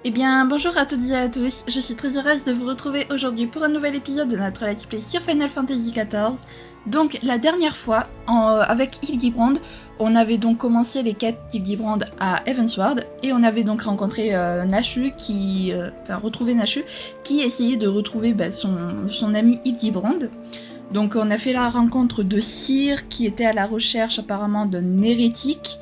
Eh bien, bonjour à toutes et à tous, je suis très heureuse de vous retrouver aujourd'hui pour un nouvel épisode de notre Let's Play sur Final Fantasy XIV. Donc, la dernière fois, avec Hildibrand, on avait donc commencé les quêtes d'Hildibrand à Evansward, et on avait donc rencontré Nashu, retrouvé Nashu, qui essayait de retrouver son ami Hildibrand. Donc, on a fait la rencontre de Cyr, qui était à la recherche apparemment d'un hérétique,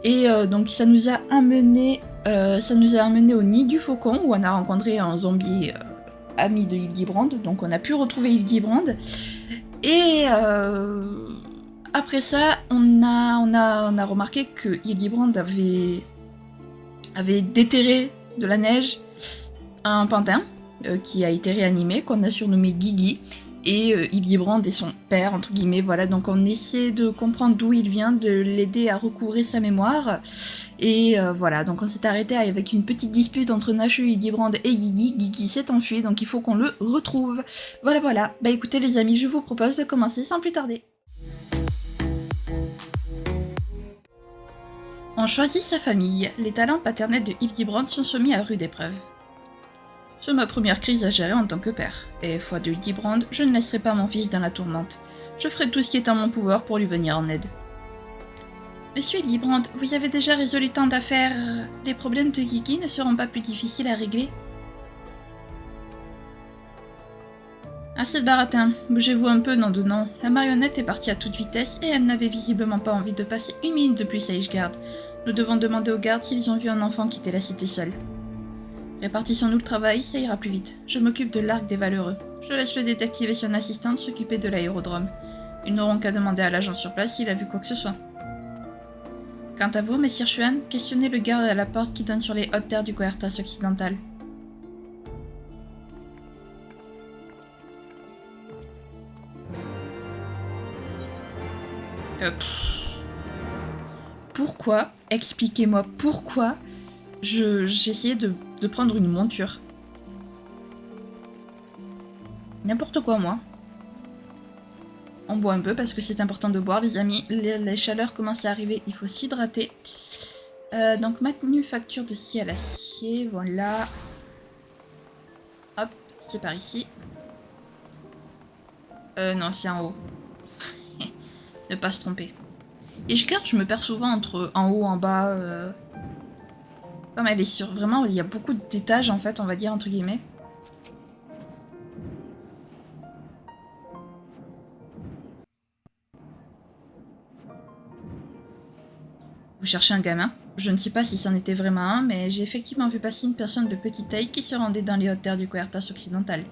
et donc ça nous a amené au nid du faucon où on a rencontré un zombie ami de Hildibrand, donc on a pu retrouver Hildibrand. Et après ça, on a remarqué que Hildibrand avait déterré de la neige un pantin qui a été réanimé, qu'on a surnommé Gigi. Et Hildibrand est son père, entre guillemets, voilà, donc on essaie de comprendre d'où il vient, de l'aider à recouvrer sa mémoire, et voilà, donc on s'est arrêté avec une petite dispute entre Nashu, Hildibrand et Gigi. Gigi s'est enfui, donc il faut qu'on le retrouve. Voilà, bah écoutez les amis, je vous propose de commencer sans plus tarder. On choisit sa famille, les talents paternels de Hildibrand sont soumis à rude épreuve. C'est ma première crise à gérer en tant que père, et foi de Hildibrand, je ne laisserai pas mon fils dans la tourmente. Je ferai tout ce qui est en mon pouvoir pour lui venir en aide. Monsieur Hildibrand, vous avez déjà résolu tant d'affaires. Les problèmes de Gigi ne seront pas plus difficiles à régler. Assez de baratin, bougez-vous un peu, nom de nom. La marionnette est partie à toute vitesse et elle n'avait visiblement pas envie de passer une minute de plus à Ishgard. Nous devons demander aux gardes s'ils ont vu un enfant quitter la cité seul. Répartissons-nous le travail, ça ira plus vite. Je m'occupe de l'arc des Valeureux. Je laisse le détective et son assistante s'occuper de l'aérodrome. Ils n'auront qu'à demander à l'agent sur place s'il a vu quoi que ce soit. Quant à vous, messire Xuan, questionnez le garde à la porte qui donne sur les hautes terres du Coertas occidental. Pourquoi, expliquez-moi pourquoi j'essayais de prendre une monture. N'importe quoi, moi. On boit un peu parce que c'est important de boire, les amis. Les chaleurs commencent à arriver, il faut s'hydrater. Donc, manufacture de scie à l'acier, voilà. Hop, c'est par ici. Non, c'est en haut. Ne pas se tromper. Et je me perds souvent entre en haut, en bas. Comme elle est sur... Vraiment, il y a beaucoup d'étages, en fait, on va dire, entre guillemets. Vous cherchez un gamin? Je ne sais pas si c'en était vraiment un, mais j'ai effectivement vu passer une personne de petite taille qui se rendait dans les hautes terres du Coertas occidental.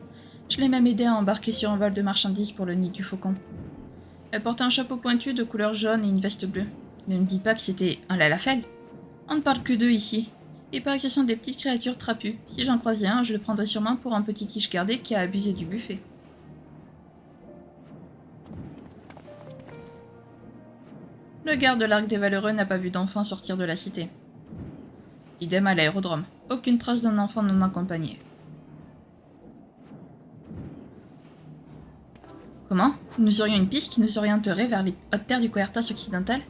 Je l'ai même aidé à embarquer sur un vol de marchandises pour le nid du faucon. Elle portait un chapeau pointu de couleur jaune et une veste bleue. Ne me dites pas que c'était un Lalafell. On ne parle que d'eux ici. Il paraît que ce sont des petites créatures trapues. Si j'en croisais un, je le prendrais sûrement pour un petit tige gardé qui a abusé du buffet. Le garde de l'Arc des Valeureux n'a pas vu d'enfant sortir de la cité. Idem à l'aérodrome. Aucune trace d'un enfant non accompagné. Comment? Nous aurions une piste qui nous orienterait vers les hautes terres du Coertas occidental?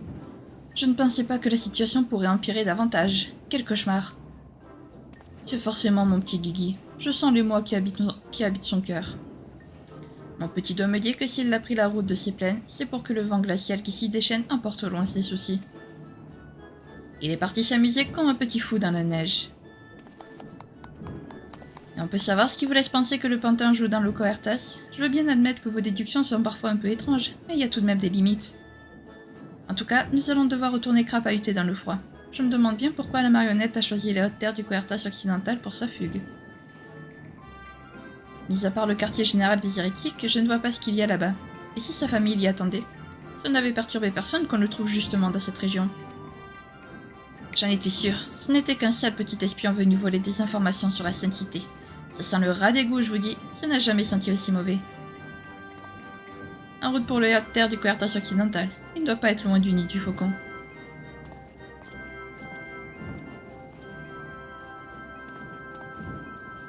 Je ne pensais pas que la situation pourrait empirer davantage. Quel cauchemar. C'est forcément mon petit Gigi. Je sens l'émoi qui habite son cœur. Mon petit doigt me dit que s'il a pris la route de ces plaines, c'est pour que le vent glacial qui s'y déchaîne emporte au loin ses soucis. Il est parti s'amuser comme un petit fou dans la neige. Et on peut savoir ce qui vous laisse penser que le pantin joue dans le Coertas? Je veux bien admettre que vos déductions sont parfois un peu étranges, mais il y a tout de même des limites. En tout cas, nous allons devoir retourner crapahuter dans le froid. Je me demande bien pourquoi la marionnette a choisi les hautes terres du Coertas occidental pour sa fugue. Mis à part le quartier général des hérétiques, je ne vois pas ce qu'il y a là-bas. Et si sa famille l'y attendait? Je n'avais perturbé personne qu'on le trouve justement dans cette région. J'en étais sûre, ce n'était qu'un sale petit espion venu voler des informations sur la Sainte Cité. Ça sent le rat d'égout, je vous dis, ça n'a jamais senti aussi mauvais. En route pour les hautes terres du Coertas occidental, il ne doit pas être loin du nid du faucon.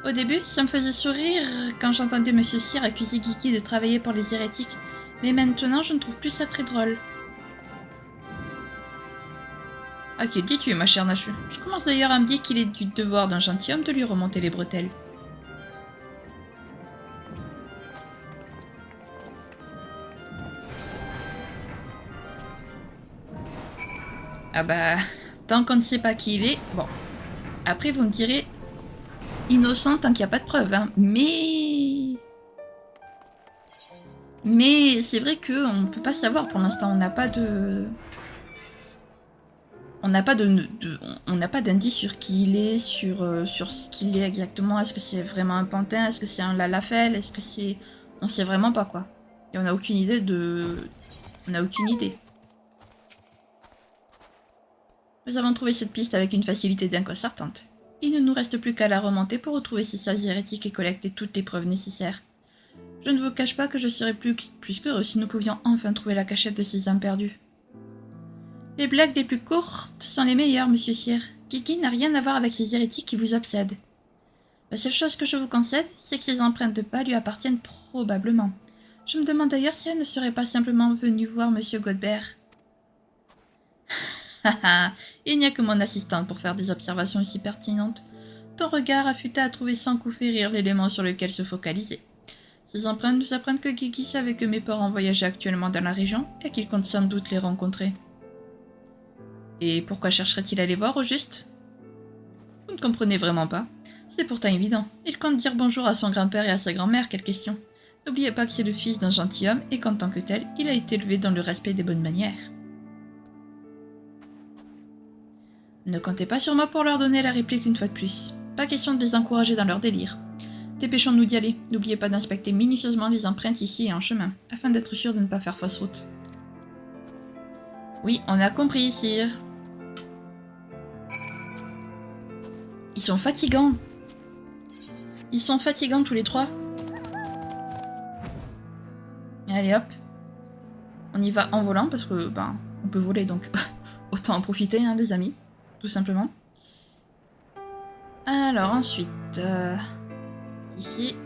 Au début, ça me faisait sourire quand j'entendais Monsieur Cyr accuser Gigi de travailler pour les hérétiques, mais maintenant je ne trouve plus ça très drôle. Ah, qu'il dit tu es, ma chère Nachu. Je commence d'ailleurs à me dire qu'il est du devoir d'un gentilhomme de lui remonter les bretelles. Ah bah, tant qu'on ne sait pas qui il est, bon. Après, vous me direz, innocent tant qu'il n'y a pas de preuves, hein. Mais c'est vrai qu'on ne peut pas savoir pour l'instant, on n'a pas de... On n'a pas on n'a pas d'indice sur qui il est, sur ce qu'il est exactement. Est-ce que c'est vraiment un pantin? Est-ce que c'est un lalafel? Est-ce que c'est... On sait vraiment pas quoi. Et on n'a aucune idée de... On n'a aucune idée. Nous avons trouvé cette piste avec une facilité d'inconcertante. Il ne nous reste plus qu'à la remonter pour retrouver ces sages hérétiques et collecter toutes les preuves nécessaires. Je ne vous cache pas que je serais plus qu'heureux si nous pouvions enfin trouver la cachette de ces âmes perdues. Les blagues les plus courtes sont les meilleures, monsieur Cyr. Kiki n'a rien à voir avec ces hérétiques qui vous obsèdent. La seule chose que je vous concède, c'est que ces empreintes de pas lui appartiennent probablement. Je me demande d'ailleurs si elle ne serait pas simplement venue voir monsieur Godbert. Haha, il n'y a que mon assistante pour faire des observations aussi pertinentes. Ton regard affûté a trouvé sans coup férir l'élément sur lequel se focaliser. Ces empreintes nous apprennent que Kiki savait que mes parents voyageaient actuellement dans la région et qu'il compte sans doute les rencontrer. Et pourquoi chercherait-il à les voir au juste? Vous ne comprenez vraiment pas. C'est pourtant évident. Il compte dire bonjour à son grand-père et à sa grand-mère, quelle question. N'oubliez pas que c'est le fils d'un gentilhomme et qu'en tant que tel, il a été élevé dans le respect des bonnes manières. Ne comptez pas sur moi pour leur donner la réplique une fois de plus. Pas question de les encourager dans leur délire. Dépêchons-nous d'y aller. N'oubliez pas d'inspecter minutieusement les empreintes ici et en chemin, afin d'être sûr de ne pas faire fausse route. Oui, on a compris, sire. Ils sont fatigants. Ils sont fatigants tous les trois. Allez hop. On y va en volant parce que, ben, on peut voler donc autant en profiter, hein, les amis. Tout simplement. Alors ensuite, ici.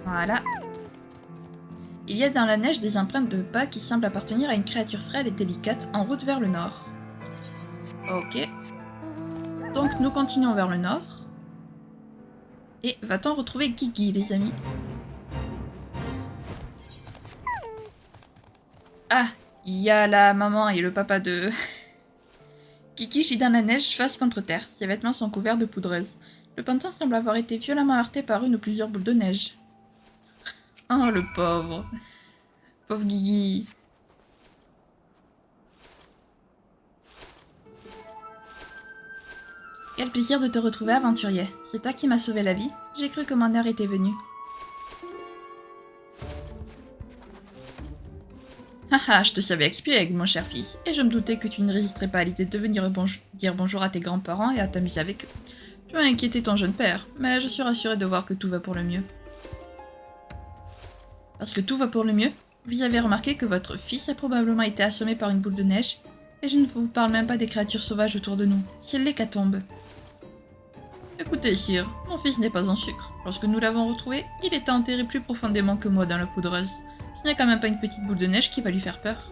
Voilà. Il y a dans la neige des empreintes de pas qui semblent appartenir à une créature frêle et délicate en route vers le nord. Ok. Donc nous continuons vers le nord. Et va-t-on retrouver Guigui, les amis? Ah, il y a la maman et le papa de... Kiki gît dans la neige face contre terre. Ses vêtements sont couverts de poudreuse. Le pantin semble avoir été violemment heurté par une ou plusieurs boules de neige. Oh, le pauvre. Pauvre Guigui. Quel plaisir de te retrouver, aventurier. C'est toi qui m'as sauvé la vie. J'ai cru que mon heure était venue. Haha, je te savais expiègle, mon cher fils, et je me doutais que tu ne résisterais pas à l'idée de venir dire bonjour à tes grands-parents et à t'amuser avec eux. Tu as inquiété ton jeune père, mais je suis rassurée de voir que tout va pour le mieux. Parce que tout va pour le mieux, vous avez remarqué que votre fils a probablement été assommé par une boule de neige, et je ne vous parle même pas des créatures sauvages autour de nous. C'est l'hécatombe. Écoutez, sire, mon fils n'est pas en sucre. Lorsque nous l'avons retrouvé, il était enterré plus profondément que moi dans la poudreuse. Ce n'est quand même pas une petite boule de neige qui va lui faire peur.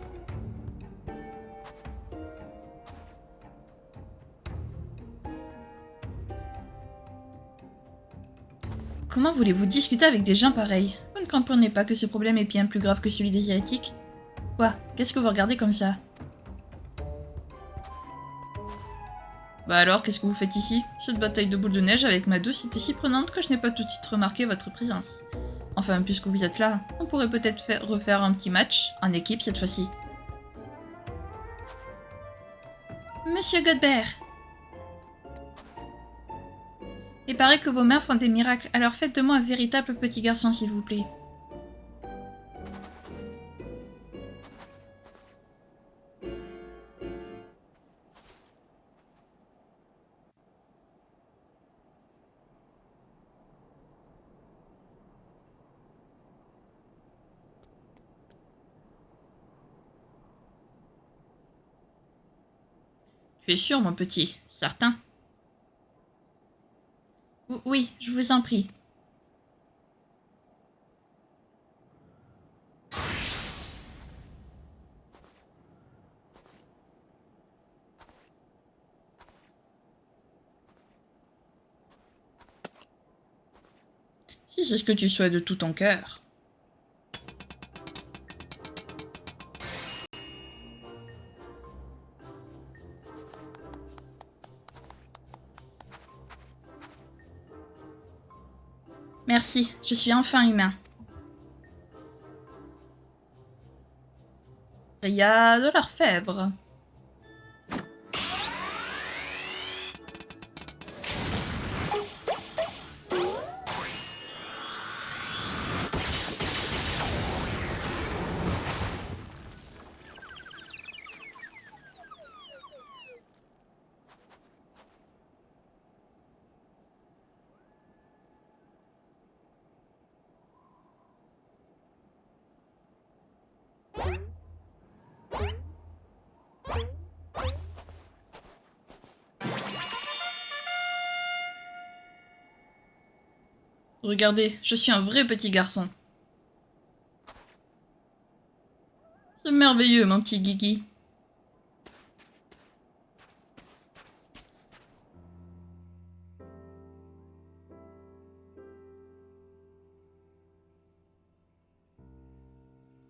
Comment voulez-vous discuter avec des gens pareils? Vous ne comprenez pas que ce problème est bien plus grave que celui des hérétiques? Quoi? Qu'est-ce que vous regardez comme ça? Bah alors, qu'est-ce que vous faites ici? Cette bataille de boules de neige avec ma douce était si prenante que je n'ai pas tout de suite remarqué votre présence. Enfin, puisque vous êtes là, on pourrait peut-être refaire un petit match, en équipe cette fois-ci. Monsieur Godbert! Il paraît que vos mères font des miracles, alors faites de moi un véritable petit garçon, s'il vous plaît. Tu es sûr, mon petit? Certain? Oui, je vous en prie. Si c'est ce que tu souhaites de tout ton cœur. Merci, je suis enfin humain. Il y a de l'orfèvre. Regardez, je suis un vrai petit garçon. C'est merveilleux, mon petit Guigui.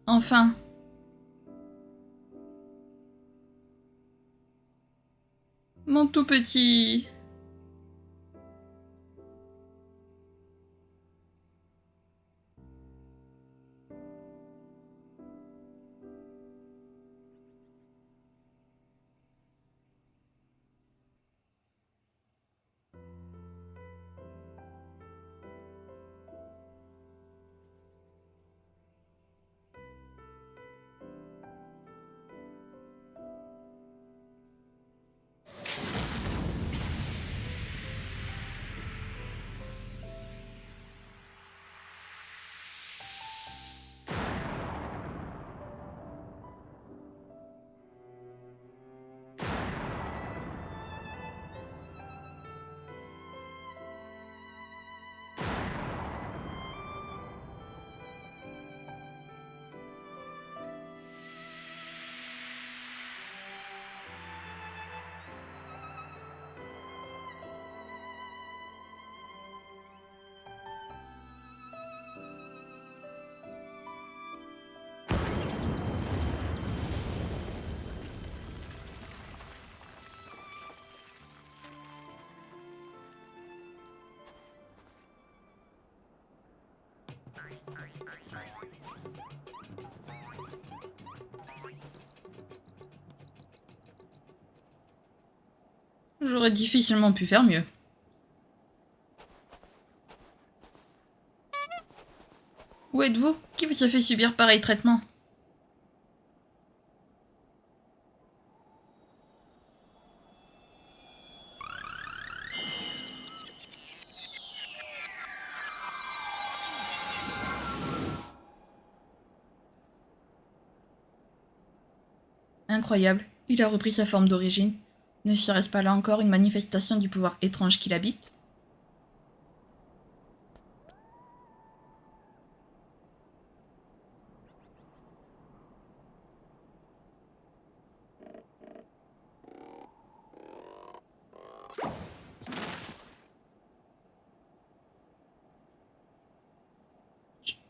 Enfin. Mon tout petit... J'aurais difficilement pu faire mieux. Où êtes-vous? Qui vous a fait subir pareil traitement? Incroyable, il a repris sa forme d'origine. Ne serait-ce pas là encore une manifestation du pouvoir étrange qui l'habite?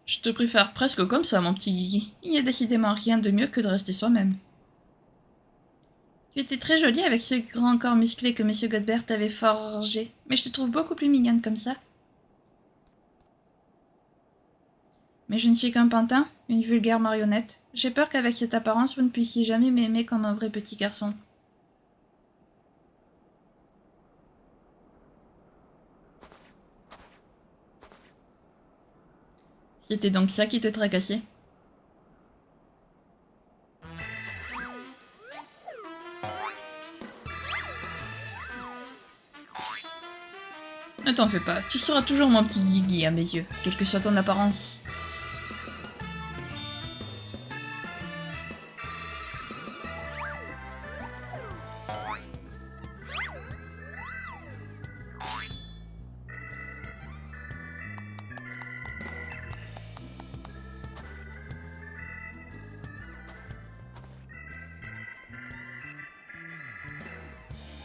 Je te préfère presque comme ça, mon petit Guigui. Il n'y a décidément rien de mieux que de rester soi-même. Tu étais très jolie avec ce grand corps musclé que Monsieur Godbert avait forgé, mais je te trouve beaucoup plus mignonne comme ça. Mais je ne suis qu'un pantin, une vulgaire marionnette. J'ai peur qu'avec cette apparence, vous ne puissiez jamais m'aimer comme un vrai petit garçon. C'était donc ça qui te tracassait? Ne t'en fais pas, tu seras toujours mon petit Guigui à mes yeux, quelle que soit ton apparence.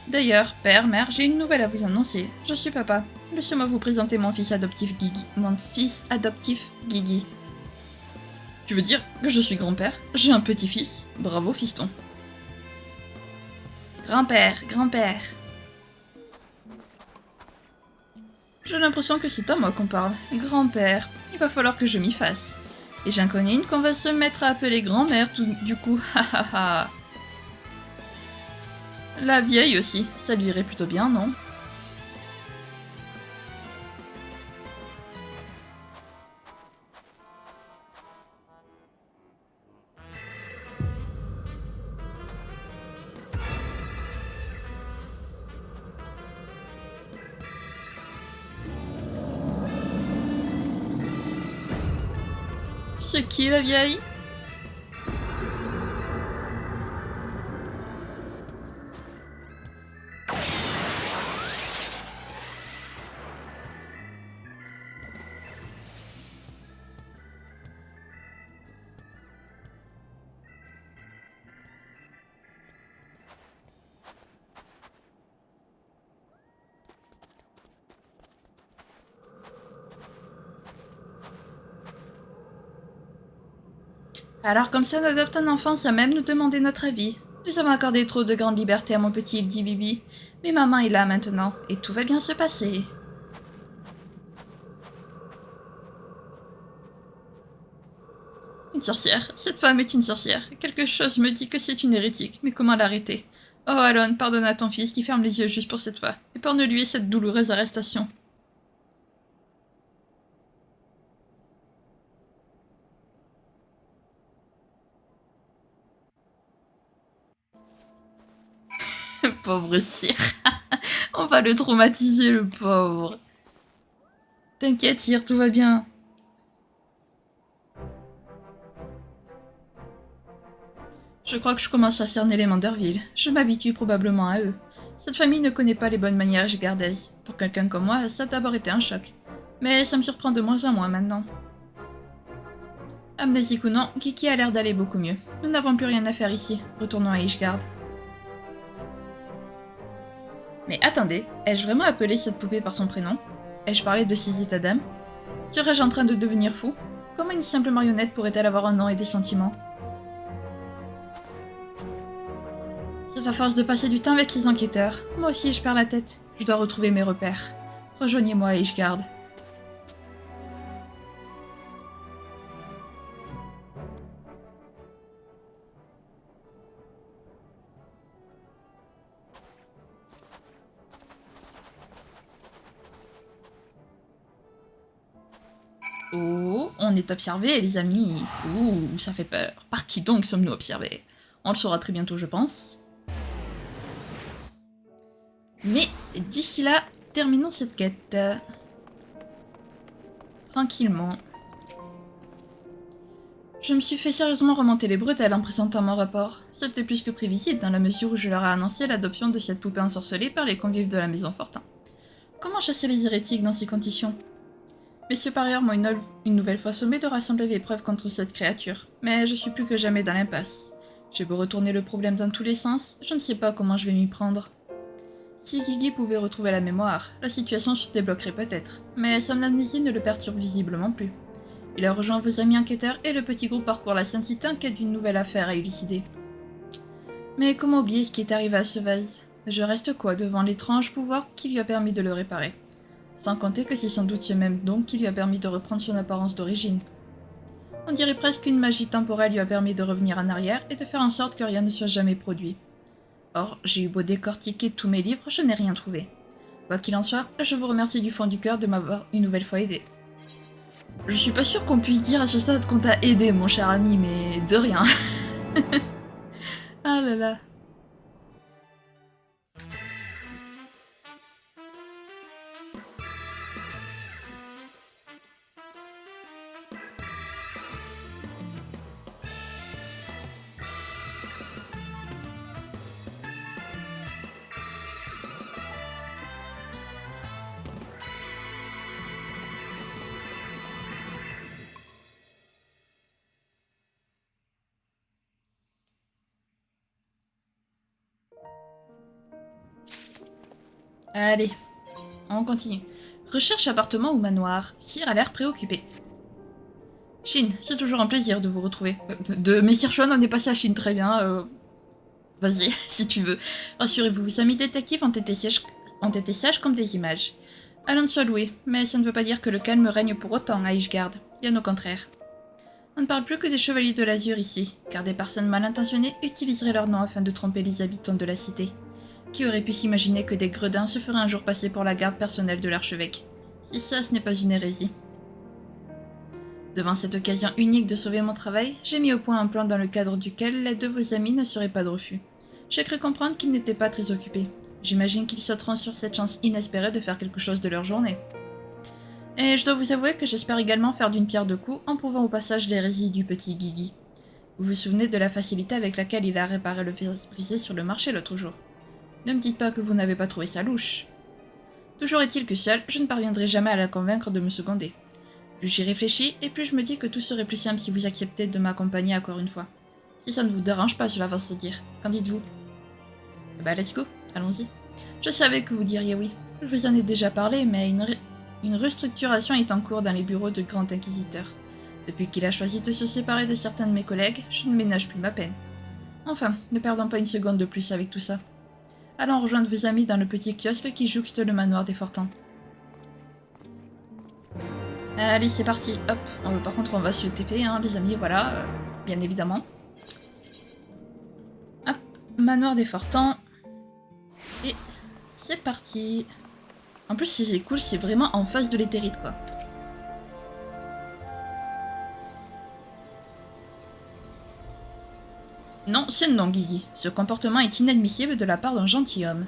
D'ailleurs, père, mère, j'ai une nouvelle à vous annoncer. Je suis papa. Laissez-moi vous présenter mon fils adoptif Guigui. Mon fils adoptif Guigui. Tu veux dire que je suis grand-père? J'ai un petit-fils. Bravo, fiston. Grand-père, grand-père. J'ai l'impression que c'est à moi qu'on parle. Grand-père, il va falloir que je m'y fasse. Et j'en connais une qu'on va se mettre à appeler grand-mère du coup. Ha. La vieille aussi, ça lui irait plutôt bien, non? C'est qui la vieille? Alors comme ça on adopte un enfant sans même nous demander notre avis. Nous avons accordé trop de grande liberté à mon petit Hildi Bibi. Mais maman est là maintenant, et tout va bien se passer. Une sorcière. Cette femme est une sorcière. Quelque chose me dit que c'est une hérétique, mais comment l'arrêter? Oh Alon, pardonne à ton fils qui ferme les yeux juste pour cette fois. Épargne-lui cette douloureuse arrestation. Pauvre sire. On va le traumatiser, le pauvre. T'inquiète, sire, tout va bien. Je crois que je commence à cerner les Manderville. Je m'habitue probablement à eux. Cette famille ne connaît pas les bonnes manières gardaises. Pour quelqu'un comme moi, ça a d'abord été un choc. Mais ça me surprend de moins en moins maintenant. Amnésique ou non, Kiki a l'air d'aller beaucoup mieux. Nous n'avons plus rien à faire ici. Retournons à Ishgard. Mais attendez, ai-je vraiment appelé cette poupée par son prénom? Ai-je parlé de Sizitadam? Serais-je en train de devenir fou? Comment une simple marionnette pourrait-elle avoir un nom et des sentiments? C'est à force de passer du temps avec les enquêteurs. Moi aussi, je perds la tête. Je dois retrouver mes repères. Rejoignez-moi à Ishgard. Oh, on est observé, les amis. Ouh, ça fait peur. Par qui donc sommes-nous observés? On le saura très bientôt, je pense. Mais d'ici là, terminons cette quête. Tranquillement. Je me suis fait sérieusement remonter les bretelles en présentant mon rapport. C'était plus que prévisible dans la mesure où je leur ai annoncé l'adoption de cette poupée ensorcelée par les convives de la maison Fortin. Comment chasser les hérétiques dans ces conditions? Mes supérieurs m'ont une nouvelle fois sommé de rassembler les preuves contre cette créature, mais je suis plus que jamais dans l'impasse. J'ai beau retourner le problème dans tous les sens, je ne sais pas comment je vais m'y prendre. Si Guigui pouvait retrouver la mémoire, la situation se débloquerait peut-être, mais son amnésie ne le perturbe visiblement plus. Il a rejoint vos amis enquêteurs et le petit groupe parcourt la Sainte-Cité en quête d'une nouvelle affaire à élucider. Mais comment oublier ce qui est arrivé à ce vase? Je reste quoi devant l'étrange pouvoir qui lui a permis de le réparer? Sans compter que c'est sans doute ce même don qui lui a permis de reprendre son apparence d'origine. On dirait presque qu'une magie temporelle lui a permis de revenir en arrière et de faire en sorte que rien ne soit jamais produit. Or, j'ai eu beau décortiquer tous mes livres, je n'ai rien trouvé. Quoi qu'il en soit, je vous remercie du fond du cœur de m'avoir une nouvelle fois aidé. Je suis pas sûre qu'on puisse dire à ce stade qu'on t'a aidé, mon cher ami, mais de rien. Ah là là. Allez, on continue. Recherche appartement ou manoir. Cyr a l'air préoccupé. Shin, c'est toujours un plaisir de vous retrouver. Messire Chuan, on est passé à Shin, très bien. Vas-y, si tu veux. Rassurez-vous, vos amis détectives ont été sages comme des images. Allons soit loué, mais ça ne veut pas dire que le calme règne pour autant à Ishgard. Bien au contraire. On ne parle plus que des chevaliers de l'azur ici, car des personnes mal intentionnées utiliseraient leur nom afin de tromper les habitants de la cité. Qui aurait pu s'imaginer que des gredins se feraient un jour passer pour la garde personnelle de l'archevêque? Si ça, ce n'est pas une hérésie. Devant cette occasion unique de sauver mon travail, j'ai mis au point un plan dans le cadre duquel l'aide de vos amis ne serait pas de refus. J'ai cru comprendre qu'ils n'étaient pas très occupés. J'imagine qu'ils sauteront sur cette chance inespérée de faire quelque chose de leur journée. Et je dois vous avouer que j'espère également faire d'une pierre deux coups en prouvant au passage l'hérésie du petit Guigui. Vous vous souvenez de la facilité avec laquelle il a réparé le vase brisé sur le marché l'autre jour? Ne me dites pas que vous n'avez pas trouvé ça louche. Toujours est-il que seul, je ne parviendrai jamais à la convaincre de me seconder. Plus j'y réfléchis, et plus je me dis que tout serait plus simple si vous acceptez de m'accompagner encore une fois. Si ça ne vous dérange pas, cela va se dire. Qu'en dites-vous? Bah let's go, allons-y. Je savais que vous diriez oui. Je vous en ai déjà parlé, mais une restructuration est en cours dans les bureaux de Grand Inquisiteur. Depuis qu'il a choisi de se séparer de certains de mes collègues, je ne ménage plus ma peine. Enfin, ne perdons pas une seconde de plus avec tout ça. Allons rejoindre vos amis dans le petit kiosque qui jouxte le manoir des Fortans. Allez, c'est parti. Hop. Par contre, on va se TP, hein, les amis, voilà. Bien évidemment. Hop. Manoir des Fortans. Et c'est parti. En plus, c'est cool, c'est vraiment en face de l'éthérite, quoi. Non, c'est non, Guigui. Ce comportement est inadmissible de la part d'un gentilhomme.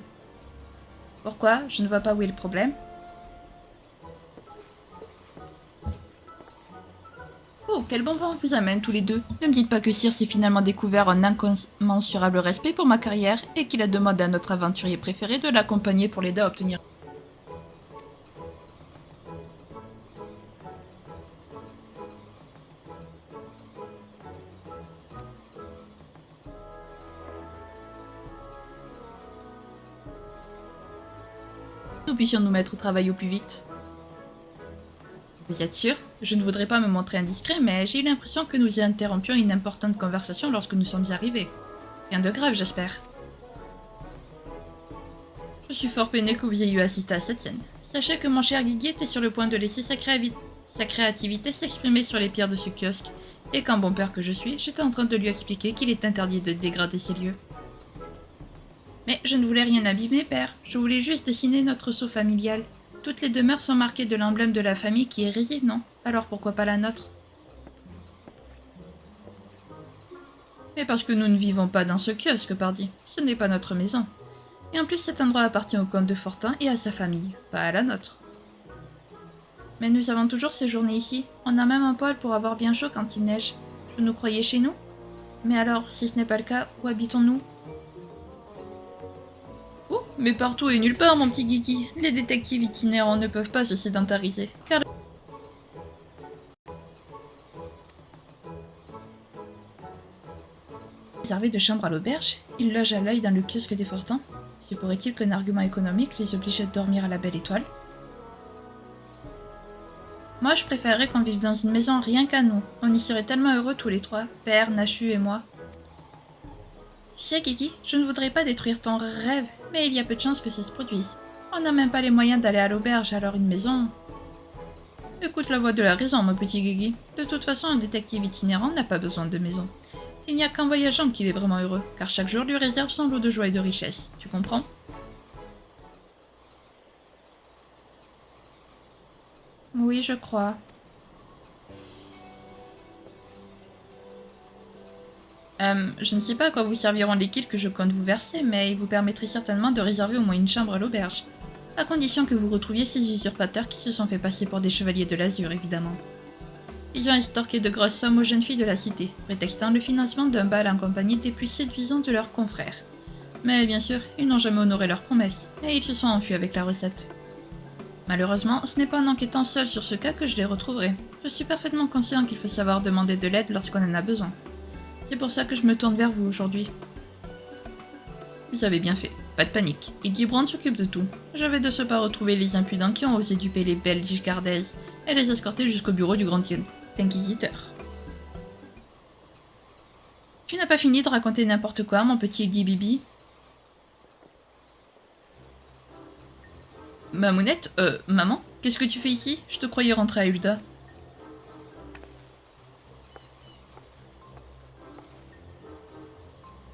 Pourquoi? Je ne vois pas où est le problème. Oh, quel bon vent vous amène tous les deux. Ne me dites pas que Cyr s'est finalement découvert un incommensurable respect pour ma carrière et qu'il a demandé à notre aventurier préféré de l'accompagner pour l'aider à obtenir... Nous puissions nous mettre au travail au plus vite. Vous êtes sûr? Je ne voudrais pas me montrer indiscret, mais j'ai eu l'impression que nous y interrompions une importante conversation lorsque nous sommes arrivés. Rien de grave, j'espère. Je suis fort peiné que vous ayez eu assisté à cette scène. Sachez que mon cher Guigui était sur le point de laisser sa créativité s'exprimer sur les pierres de ce kiosque, et qu'en bon père que je suis, j'étais en train de lui expliquer qu'il est interdit de dégrader ces lieux. Mais je ne voulais rien abîmer, père. Je voulais juste dessiner notre sceau familial. Toutes les demeures sont marquées de l'emblème de la famille qui est réside, non? Alors pourquoi pas la nôtre? Mais parce que nous ne vivons pas dans ce kiosque, pardi. Ce n'est pas notre maison. Et en plus, cet endroit appartient au comte de Fortin et à sa famille, pas à la nôtre. Mais nous avons toujours séjourné ici. On a même un poêle pour avoir bien chaud quand il neige. Vous nous croyez chez nous? Mais alors, si ce n'est pas le cas, où habitons-nous? Oh, mais partout et nulle part, mon petit Guigui. Les détectives itinérants ne peuvent pas se sédentariser, car... Réservé de chambre à l'auberge, ils logent à l'œil dans le kiosque des Fortins. Se pourrait-il qu'un argument économique les obligeait à dormir à la belle étoile? Moi, je préférerais qu'on vive dans une maison rien qu'à nous. On y serait tellement heureux tous les trois, père, Nachu et moi. Tu sais, Guigui, je ne voudrais pas détruire ton rêve, mais il y a peu de chances que ça se produise. On n'a même pas les moyens d'aller à l'auberge, alors une maison... Écoute la voix de la raison, mon petit Guigui. De toute façon, un détective itinérant n'a pas besoin de maison. Il n'y a qu'en voyageant qu'il est vraiment heureux, car chaque jour lui réserve son lot de joie et de richesse. Tu comprends? Oui, je crois. Je ne sais pas à quoi vous serviront les kills que je compte vous verser, mais ils vous permettraient certainement de réserver au moins une chambre à l'auberge. À condition que vous retrouviez ces usurpateurs qui se sont fait passer pour des chevaliers de l'azur, évidemment. Ils ont extorqué de grosses sommes aux jeunes filles de la cité, prétextant le financement d'un bal en compagnie des plus séduisants de leurs confrères. Mais bien sûr, ils n'ont jamais honoré leurs promesses, et ils se sont enfuis avec la recette. Malheureusement, ce n'est pas en enquêtant seul sur ce cas que je les retrouverai. Je suis parfaitement conscient qu'il faut savoir demander de l'aide lorsqu'on en a besoin. C'est pour ça que je me tourne vers vous aujourd'hui. Vous avez bien fait. Pas de panique, Hildebrand s'occupe de tout. Je vais de ce pas retrouver les impudents qui ont osé duper les belles Gicardaises et les escorter jusqu'au bureau du grand inquisiteur. Tu n'as pas fini de raconter n'importe quoi, mon petit Hildi-Bibi? Mamounette, maman, qu'est-ce que tu fais ici? Je te croyais rentrer à Hulda.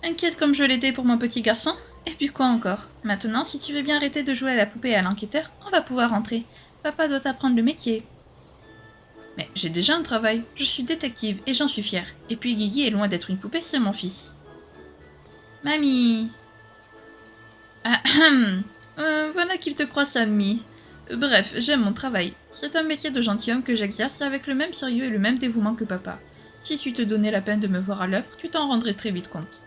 Inquiète comme je l'étais pour mon petit garçon? Et puis quoi encore? Maintenant, si tu veux bien arrêter de jouer à la poupée et à l'enquêteur, on va pouvoir rentrer. Papa doit t'apprendre le métier. Mais j'ai déjà un travail. Je suis détective et j'en suis fière. Et puis Guigui est loin d'être une poupée, c'est mon fils. Mamie. Voilà qu'il te croit, Sammy. Bref, j'aime mon travail. C'est un métier de gentilhomme que j'exerce avec le même sérieux et le même dévouement que papa. Si tu te donnais la peine de me voir à l'œuvre, tu t'en rendrais très vite compte.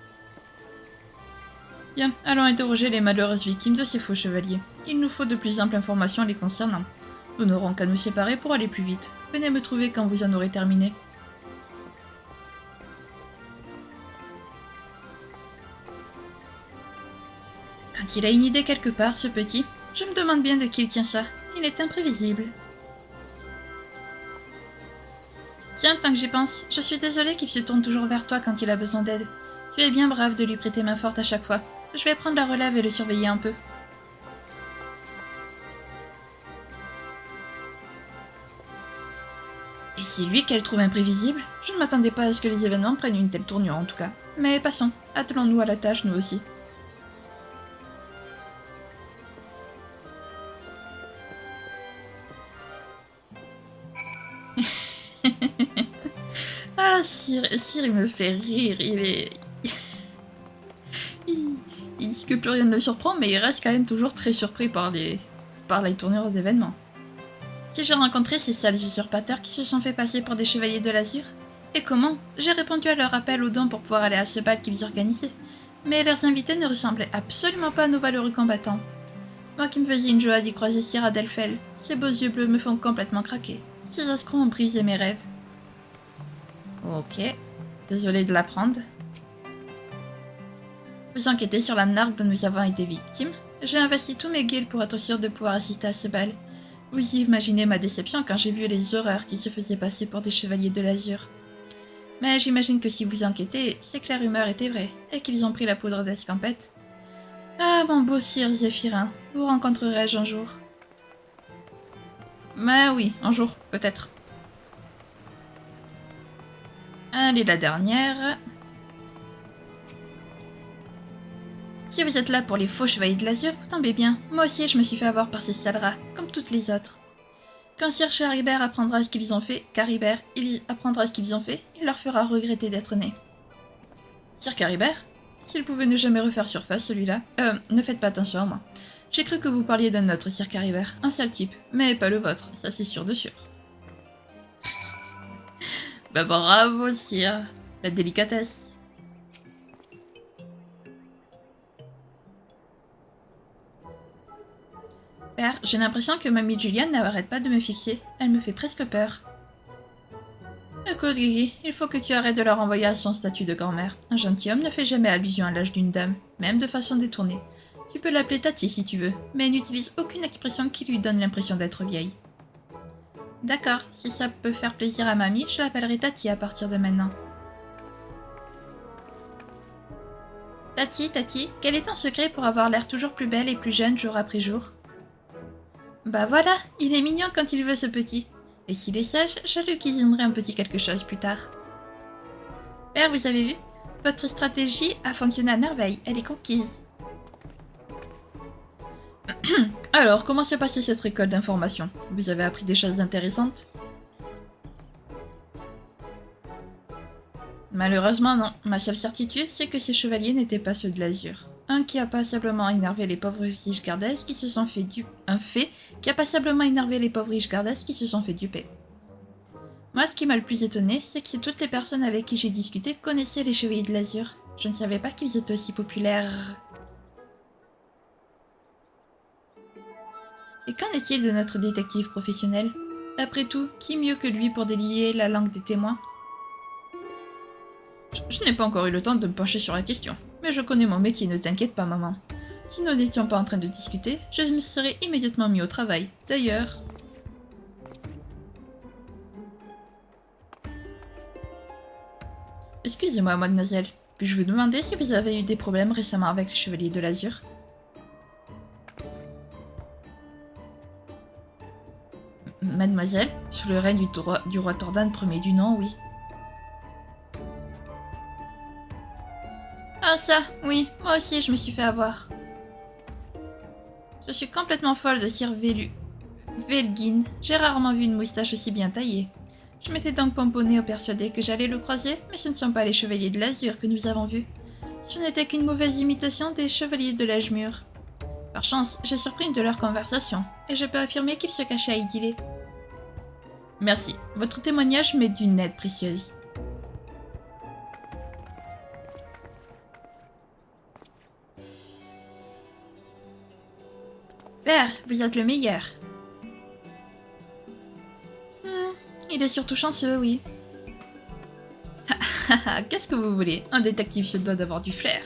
Bien, allons interroger les malheureuses victimes de ces faux chevaliers. Il nous faut de plus amples informations les concernant. Nous n'aurons qu'à nous séparer pour aller plus vite. Venez me trouver quand vous en aurez terminé. Quand il a une idée quelque part, ce petit, je me demande bien de qui il tient ça. Il est imprévisible. Tiens, tant que j'y pense, je suis désolée qu'il se tourne toujours vers toi quand il a besoin d'aide. Tu es bien brave de lui prêter main forte à chaque fois. Je vais prendre la relève et le surveiller un peu. Et c'est lui qu'elle trouve imprévisible? Je ne m'attendais pas à ce que les événements prennent une telle tournure en tout cas. Mais passons, attelons-nous à la tâche nous aussi. Ah, Cyr, il me fait rire, il est... il dit que plus rien ne le surprend, mais il reste quand même toujours très surpris par les tournures d'événements. Si j'ai rencontré ces sales usurpateurs qui se sont fait passer pour des chevaliers de l'azur? Et comment? J'ai répondu à leur appel aux dons pour pouvoir aller à ce bal qu'ils organisaient. Mais leurs invités ne ressemblaient absolument pas à nos valeureux combattants. Moi qui me faisais une joie d'y croiser Sir Adelfel, ses beaux yeux bleus me font complètement craquer. Ces escrocs ont brisé mes rêves. Ok, désolée de l'apprendre. Vous enquêtez sur la narque dont nous avons été victimes? J'ai investi tous mes guilds pour être sûr de pouvoir assister à ce bal. Vous imaginez ma déception quand j'ai vu les horreurs qui se faisaient passer pour des chevaliers de l'azur. Mais j'imagine que si vous enquêtez, c'est que la rumeur était vraie, et qu'ils ont pris la poudre d'escampette. Ah, mon beau Sir Zéphirin, vous rencontrerai-je un jour? Mais oui, un jour, peut-être. Allez, la dernière. Si vous êtes là pour les faux chevaliers de l'azur, vous tombez bien. Moi aussi, je me suis fait avoir par ces sales rats, comme toutes les autres. Quand Sir Caribert apprendra ce qu'ils ont fait, il leur fera regretter d'être né. Sir Caribert? S'il pouvait ne jamais refaire surface, celui-là. Ne faites pas attention à moi. J'ai cru que vous parliez d'un autre Sir Caribert, un sale type, mais pas le vôtre, ça c'est sûr de sûr. Bah bravo, Sir, la délicatesse. Père, j'ai l'impression que mamie Juliane n'arrête pas de me fixer. Elle me fait presque peur. Écoute, Guigui, il faut que tu arrêtes de leur envoyer à son statut de grand-mère. Un gentilhomme ne fait jamais allusion à l'âge d'une dame, même de façon détournée. Tu peux l'appeler Tati si tu veux, mais n'utilise aucune expression qui lui donne l'impression d'être vieille. D'accord, si ça peut faire plaisir à mamie, je l'appellerai Tati à partir de maintenant. Tati, quel est ton secret pour avoir l'air toujours plus belle et plus jeune jour après jour? Bah voilà, il est mignon quand il veut ce petit. Et s'il est sage, je lui cuisinerai un petit quelque chose plus tard. Père, vous avez vu? Votre stratégie a fonctionné à merveille, elle est conquise. Alors, comment s'est passée cette récolte d'informations? Vous avez appris des choses intéressantes? Malheureusement non, ma seule certitude c'est que ces chevaliers n'étaient pas ceux de l'azur. Un qui a passablement énervé les pauvres riches gardesses qui se sont fait duper. Un fait qui a passablement énervé les pauvres riches gardesses qui se sont fait duper. Moi, ce qui m'a le plus étonné, c'est que toutes les personnes avec qui j'ai discuté connaissaient les chevaliers de l'azur. Je ne savais pas qu'ils étaient aussi populaires. Et qu'en est-il de notre détective professionnel? Après tout, qui mieux que lui pour délier la langue des témoins? Je n'ai pas encore eu le temps de me pencher sur la question, mais je connais mon métier, ne t'inquiète pas, maman. Si nous n'étions pas en train de discuter, je me serais immédiatement mis au travail. D'ailleurs... Excusez-moi, mademoiselle. Puis-je vous demander si vous avez eu des problèmes récemment avec les Chevaliers de l'Azur? Mademoiselle, sous le règne du roi Tordan Ier du nom, oui. Ah ça, oui, moi aussi je me suis fait avoir. Je suis complètement folle de Sir Velgin. J'ai rarement vu une moustache aussi bien taillée. Je m'étais donc pomponnée au persuadé que j'allais le croiser, mais ce ne sont pas les Chevaliers de l'Azur que nous avons vus. Ce n'était qu'une mauvaise imitation des Chevaliers de l'Âge mûr. Par chance, j'ai surpris une de leurs conversations, et je peux affirmer qu'ils se cachaient à Idylée. Merci, votre témoignage m'est d'une aide précieuse. Père, vous êtes le meilleur. Il est surtout chanceux, oui. Qu'est-ce que vous voulez? Un détective se doit d'avoir du flair.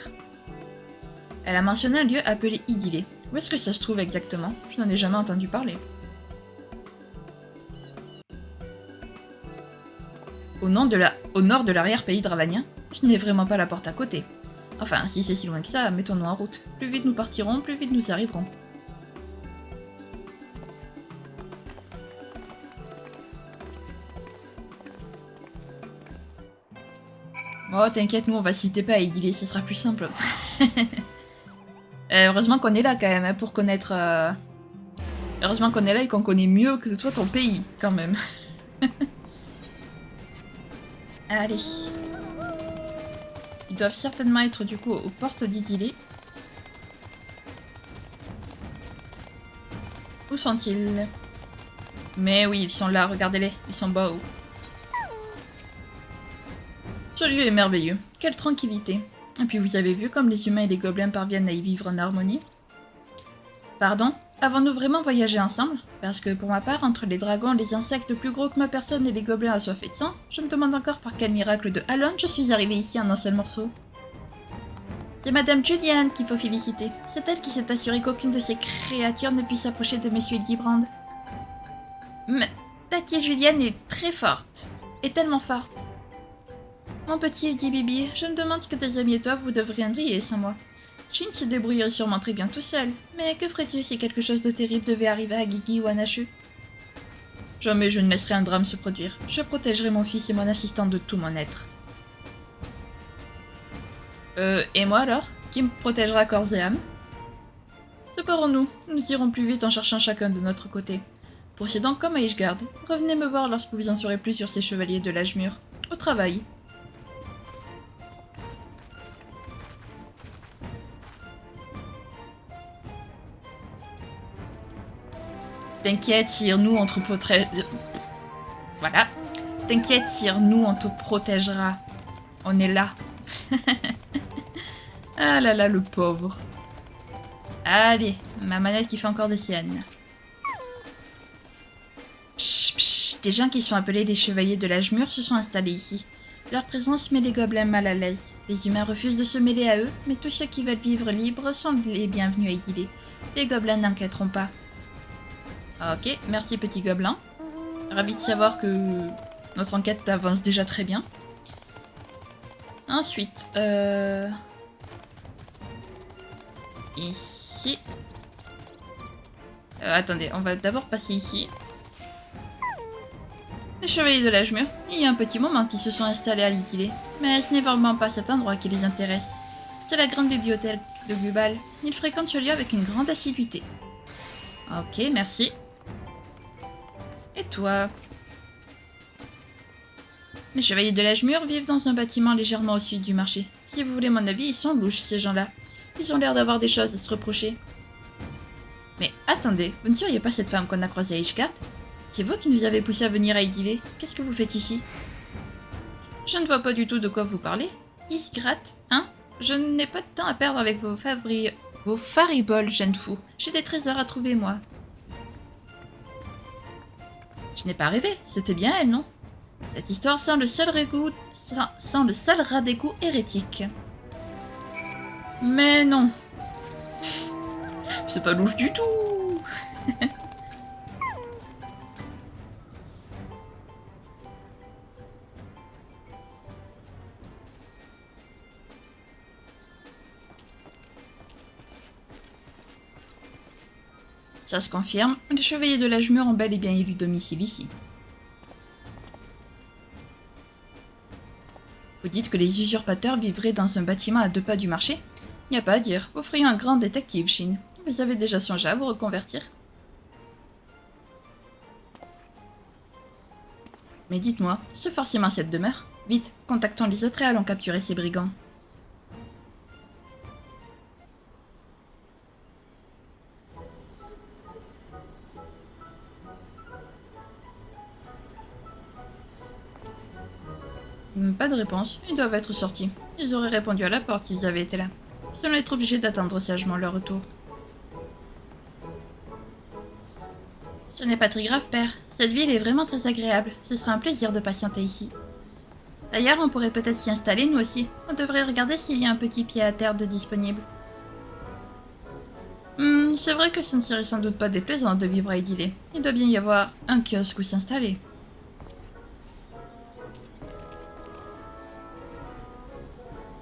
Elle a mentionné un lieu appelé Idylée. Où est-ce que ça se trouve exactement? Je n'en ai jamais entendu parler. Au nord de l'arrière-pays dravanien? Ce n'est vraiment pas la porte à côté. Enfin, si c'est si loin que ça, mettons-nous en route. Plus vite nous partirons, plus vite nous arriverons. Oh, t'inquiète, nous on va citer pas à Idylée, ce sera plus simple. Heureusement qu'on est là quand même, hein, pour connaître... Heureusement qu'on est là et qu'on connaît mieux que toi ton pays, quand même. Allez. Ils doivent certainement être du coup aux portes d'Idylée. Où sont-ils? Mais oui, ils sont là, regardez-les, ils sont beaux. Ce lieu est merveilleux, quelle tranquillité. Et puis vous avez vu comme les humains et les gobelins parviennent à y vivre en harmonie? Pardon? Avons-nous vraiment voyagé ensemble? Parce que pour ma part, entre les dragons, les insectes plus gros que ma personne et les gobelins assoiffés de sang, je me demande encore par quel miracle de Halon je suis arrivée ici en un seul morceau. C'est Madame Juliane qu'il faut féliciter. C'est elle qui s'est assurée qu'aucune de ces créatures ne puisse s'approcher de Monsieur Hildebrand. Mais Tatie Juliane est très forte. Et tellement forte. Mon petit Bibi, je me demande que tes amis et toi vous devriez sans moi. Shin se débrouillerait sûrement très bien tout seul, mais que ferais-tu si quelque chose de terrible devait arriver à Gigi ou à Nashu? Jamais je ne laisserai un drame se produire. Je protégerai mon fils et mon assistant de tout mon être. Et moi alors? Qui me protégera corps et âme? Séparons-nous, nous irons plus vite en cherchant chacun de notre côté. Procédons comme à Ishgard. Revenez me voir lorsque vous en saurez plus sur ces chevaliers de l'âge mûr. Au travail. T'inquiète, Sire, nous on te protégera. Voilà. T'inquiète, Sire, nous on te protégera. On est là. Ah là là, le pauvre. Allez, ma manette qui fait encore des siennes. Psh, psh, des gens qui sont appelés les chevaliers de l'âge mûr se sont installés ici. Leur présence met les gobelins mal à l'aise. Les humains refusent de se mêler à eux, mais tous ceux qui veulent vivre libres sont les bienvenus à Idylée. Les gobelins n'inquiéteront pas. Ok, merci petit gobelin. Ravi de savoir que notre enquête avance déjà très bien. Ensuite, ici. Attendez, on va d'abord passer ici. Les chevaliers de l'âge mûr, il y a un petit moment qu'ils se sont installés à l'Idylée, mais ce n'est vraiment pas cet endroit qui les intéresse. C'est la grande bibliothèque de Gubal. Ils fréquentent ce lieu avec une grande assiduité. Ok, merci. Et toi? Les chevaliers de l'âge mûr vivent dans un bâtiment légèrement au sud du marché. Si vous voulez mon avis, ils sont louches ces gens-là. Ils ont l'air d'avoir des choses à se reprocher. Mais attendez, vous ne seriez pas cette femme qu'on a croisée à Ishgard? C'est vous qui nous avez poussé à venir à Idylée. Qu'est-ce que vous faites ici? Je ne vois pas du tout de quoi vous parlez. Ishgard, hein? Je n'ai pas de temps à perdre avec vos fariboles, jeune fou. J'ai des trésors à trouver, moi. Je n'ai pas rêvé, c'était bien elle, non? Cette histoire sent le seul ras d'égout hérétique. Mais non. C'est pas louche du tout. Ça se confirme, les chevaliers de l'âge mûr ont bel et bien élu domicile ici. Vous dites que les usurpateurs vivraient dans un bâtiment à 2 pas du marché? Il n'y a pas à dire, vous feriez un grand détective, Shin. Vous avez déjà songé à vous reconvertir? Mais dites-moi, c'est forcément cette demeure? Vite, contactons les autres et allons capturer ces brigands. Pas de réponse, ils doivent être sortis. Ils auraient répondu à la porte s'ils avaient été là. Ils vont être obligés d'attendre sagement leur retour. Ce n'est pas très grave, père. Cette ville est vraiment très agréable. Ce sera un plaisir de patienter ici. D'ailleurs, on pourrait peut-être s'y installer, nous aussi. On devrait regarder s'il y a un petit pied à terre de disponible. C'est vrai que ce ne serait sans doute pas déplaisant de vivre à Idylée. Il doit bien y avoir un kiosque où s'installer.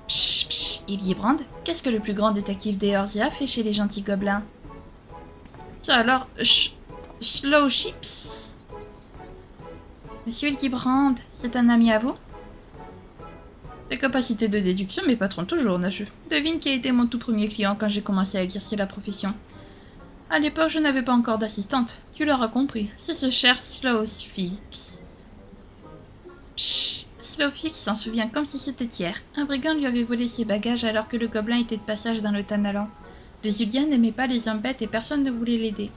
Psh, psh, Hildibrand, qu'est-ce que le plus grand détective d'Eorzea fait chez les gentils gobelins? Ça alors, Slow Chips? Monsieur Hildibrand, c'est un ami à vous? Des capacités de déduction, mes patrons toujours, Nachu. Devine qui a été mon tout premier client quand j'ai commencé à exercer la profession. À l'époque, je n'avais pas encore d'assistante. Tu l'auras compris, c'est ce cher Slowfix. Pshh, Slowfix s'en souvient comme si c'était hier. Un brigand lui avait volé ses bagages alors que le gobelin était de passage dans le Tanalan. Les Uldiens n'aimaient pas les hommes bêtes et personne ne voulait l'aider.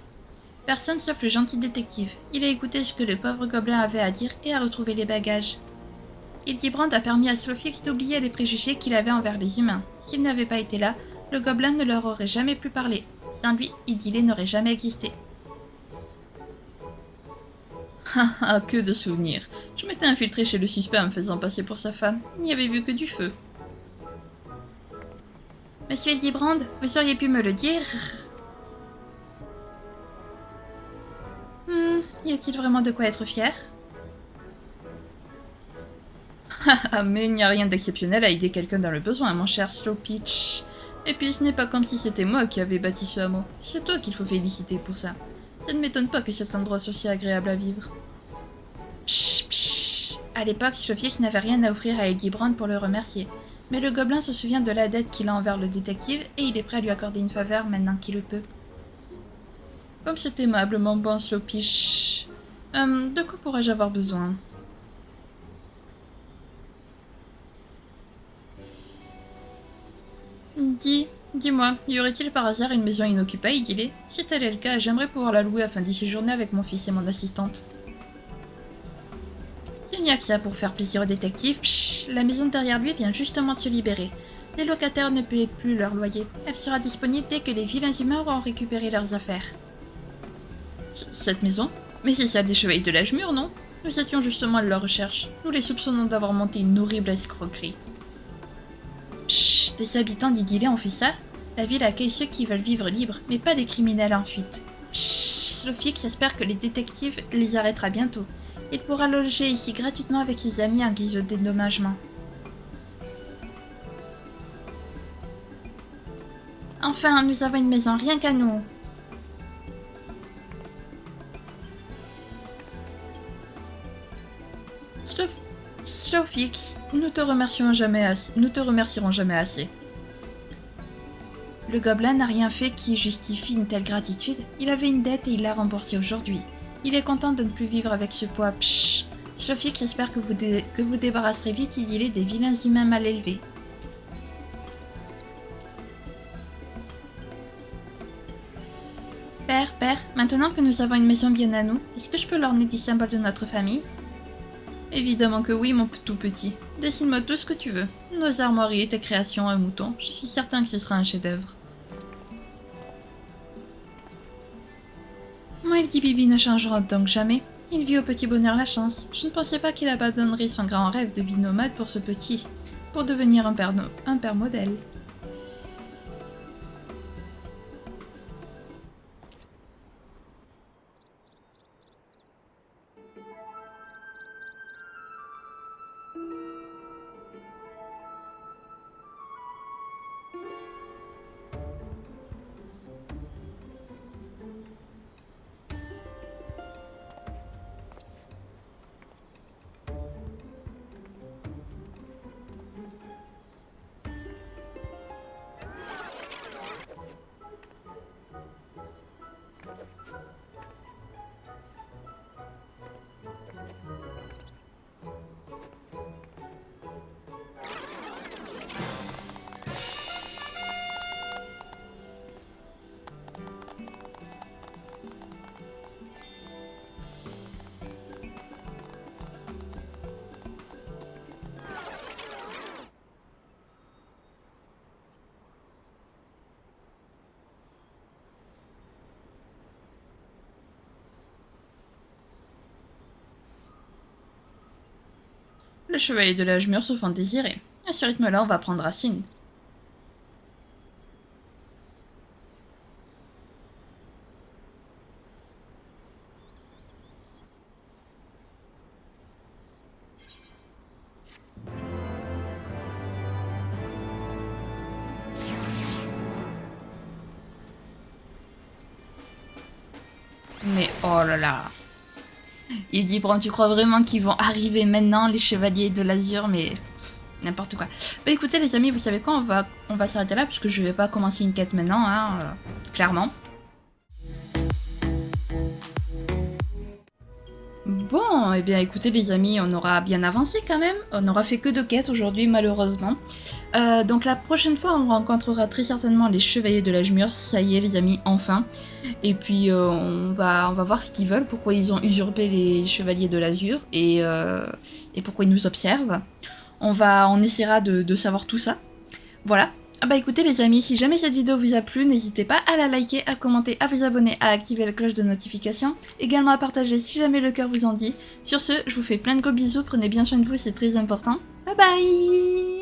Personne sauf le gentil détective. Il a écouté ce que le pauvre gobelin avait à dire et a retrouvé les bagages. Hildibrand a permis à Slowfix d'oublier les préjugés qu'il avait envers les humains. S'il n'avait pas été là, le gobelin ne leur aurait jamais pu parler. Sans lui, Idylée n'aurait jamais existé. Ah, que de souvenirs. Je m'étais infiltré chez le suspect en me faisant passer pour sa femme. Il n'y avait vu que du feu. Monsieur Hildibrand, vous auriez pu me le dire? Y a-t-il vraiment de quoi être fier? Mais il n'y a rien d'exceptionnel à aider quelqu'un dans le besoin, mon cher Slowpeach. Et puis ce n'est pas comme si c'était moi qui avais bâti ce hameau. C'est toi qu'il faut féliciter pour ça. Ça ne m'étonne pas que cet endroit soit si agréable à vivre. Psh, psh. À l'époque, Slowfix n'avait rien à offrir à Hildibrand pour le remercier. Mais le gobelin se souvient de la dette qu'il a envers le détective et il est prêt à lui accorder une faveur maintenant qu'il le peut. Comme c'est aimable, mon bon Slowpeach. De quoi pourrais-je avoir besoin? Dis-moi, y aurait-il par hasard une maison inoccupée à Idylée? Si tel est le cas, j'aimerais pouvoir la louer afin d'y séjourner avec mon fils et mon assistante. Il n'y a que ça pour faire plaisir au détective. Psh, la maison derrière lui vient justement de se libérer. Les locataires ne paient plus leur loyer. Elle sera disponible dès que les vilains humains auront récupéré leurs affaires. Cette maison? Mais c'est celle des chevaliers de l'âge mûr, non? Nous étions justement à leur recherche. Nous les soupçonnons d'avoir monté une horrible escroquerie. Pshh, des habitants d'Idylée ont fait ça? La ville accueille ceux qui veulent vivre libres, mais pas des criminels en fuite. Pshh, Slowfix espère que les détectives les arrêtera bientôt. Il pourra loger ici gratuitement avec ses amis en guise de dédommagement. Enfin, nous avons une maison rien qu'à nous. Slowfix, nous te remercierons jamais assez. Le gobelin n'a rien fait qui justifie une telle gratitude. Il avait une dette et il l'a remboursée aujourd'hui. Il est content de ne plus vivre avec ce poids. Pshh. Slowfix espère que vous débarrasserez vite Idylée des vilains humains mal élevés. Père, maintenant que nous avons une maison bien à nous, est-ce que je peux l'orner du symbole de notre famille? Évidemment que oui, mon tout petit. Dessine-moi tout ce que tu veux. Nos armoiries, tes créations, un mouton. Je suis certain que ce sera un chef-d'œuvre. Moi, il dit Bibi ne changera donc jamais. Il vit au petit bonheur la chance. Je ne pensais pas qu'il abandonnerait son grand rêve de vie nomade pour ce petit. Pour devenir un père modèle. Les chevaliers de l'âge mûr se font désirer. À ce rythme-là, on va prendre racine. Mais oh là là. Il dit, tu crois vraiment qu'ils vont arriver maintenant, les chevaliers de l'azur, mais n'importe quoi. Bah écoutez les amis, vous savez quoi, on va s'arrêter là, parce que je vais pas commencer une quête maintenant, hein, clairement. Bon, eh bien écoutez les amis, on aura bien avancé quand même. On n'aura fait que 2 quêtes aujourd'hui malheureusement. Donc la prochaine fois on rencontrera très certainement les chevaliers de l'âge mûr. Ça y est les amis, enfin. Et puis on va voir ce qu'ils veulent, pourquoi ils ont usurpé les chevaliers de l'azur et pourquoi ils nous observent. On essaiera de savoir tout ça. Voilà. Ah bah écoutez les amis, si jamais cette vidéo vous a plu, n'hésitez pas à la liker, à commenter, à vous abonner, à activer la cloche de notification, également à partager si jamais le cœur vous en dit. Sur ce, je vous fais plein de gros bisous, prenez bien soin de vous, c'est très important. Bye bye.